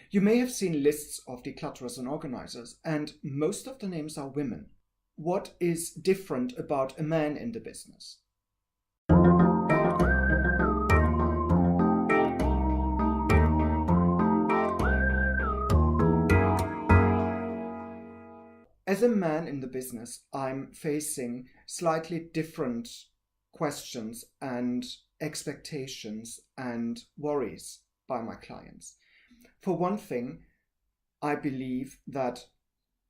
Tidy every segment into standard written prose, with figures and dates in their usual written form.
You may have seen lists of declutterers and organizers, and most of the names are women. What is different about a man in the business? As a man in the business, I'm facing slightly different questions and expectations and worries by my clients. For one thing, I believe that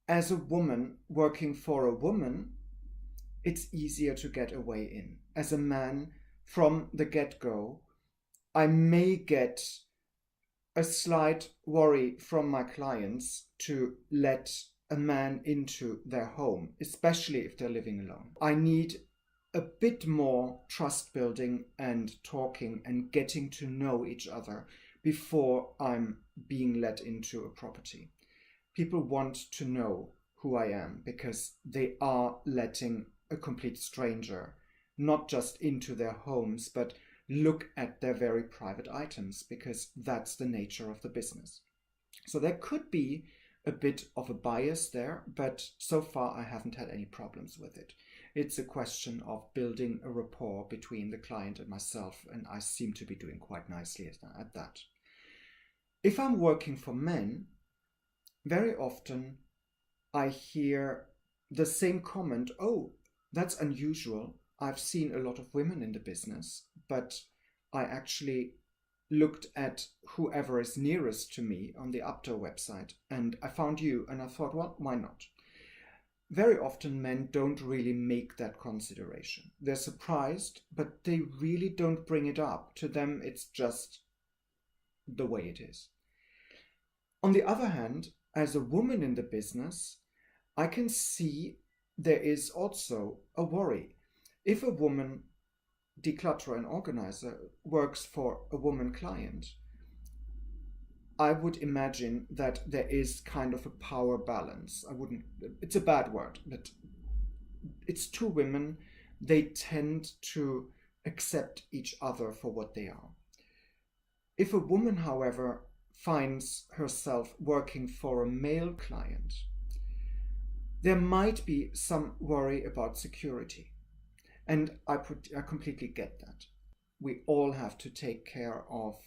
as a woman working for a woman, it's easier to get a way in. As a man, from the get-go, I may get a slight worry from my clients to let a man into their home, especially if they're living alone. I need a bit more trust building and talking and getting to know each other before I'm being let into a property. People want to know who I am because they are letting a complete stranger not just into their homes, but look at their very private items, because that's the nature of the business. So there could be a bit of a bias there, but so far I haven't had any problems with it. It's a question of building a rapport between the client and myself, and I seem to be doing quite nicely at that. If I'm working for men, very often I hear the same comment, "Oh, that's unusual. I've seen a lot of women in the business, but I actually looked at whoever is nearest to me on the Upto website, and I found you, and I thought, well, why not?" Very often men don't really make that consideration. They're surprised, but they really don't bring it up. To them, it's just the way it is. On the other hand, as a woman in the business, I can see there is also a worry. If a woman declutterer and organizer works for a woman client, I would imagine that there is kind of a power balance. It's a bad word, but it's two women. They tend to accept each other for what they are. If a woman, however, finds herself working for a male client, there might be some worry about security. And I completely get that. We all have to take care of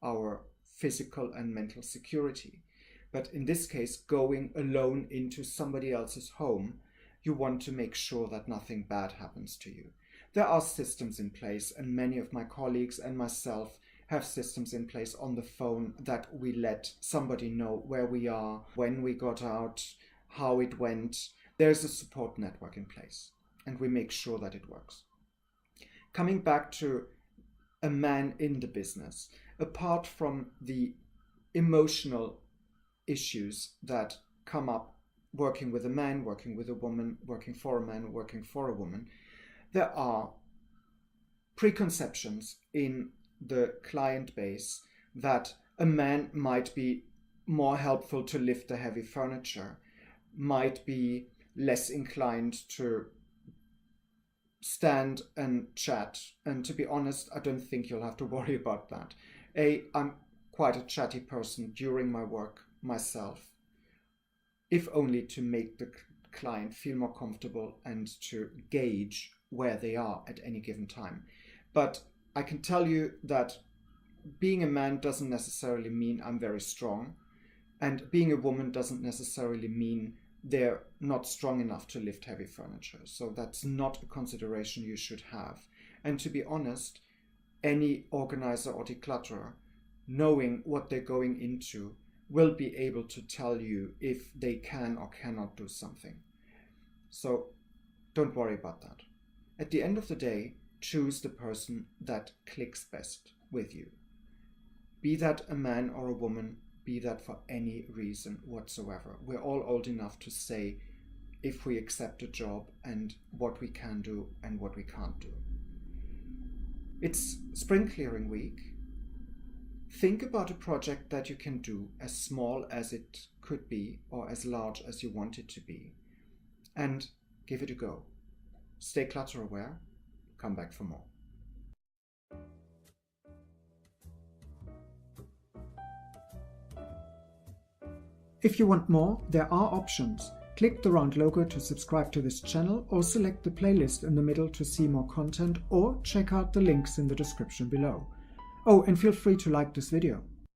our physical and mental security. But in this case, going alone into somebody else's home, you want to make sure that nothing bad happens to you. There are systems in place, and many of my colleagues and myself have systems in place on the phone that we let somebody know where we are, when we got out, how it went. There's a support network in place, and we make sure that it works. Coming back to a man in the business, apart from the emotional issues that come up working with a man, working with a woman, working for a man, working for a woman, there are preconceptions in the client base that a man might be more helpful to lift the heavy furniture, might be less inclined to stand and chat. And to be honest, I don't think you'll have to worry about that. I'm quite a chatty person during my work myself, if only to make the client feel more comfortable and to gauge where they are at any given time. But I can tell you that being a man doesn't necessarily mean I'm very strong, and being a woman doesn't necessarily mean they're not strong enough to lift heavy furniture. So that's not a consideration you should have. And to be honest, any organizer or declutterer, knowing what they're going into, will be able to tell you if they can or cannot do something. So don't worry about that. At the end of the day, choose the person that clicks best with you. Be that a man or a woman, be that for any reason whatsoever. We're all old enough to say if we accept a job and what we can do and what we can't do. It's spring clearing week. Think about a project that you can do, as small as it could be or as large as you want it to be, and give it a go. Stay clutter aware. Come back for more. If you want more, there are options. Click the round logo to subscribe to this channel, or select the playlist in the middle to see more content, or check out the links in the description below. Oh, and feel free to like this video.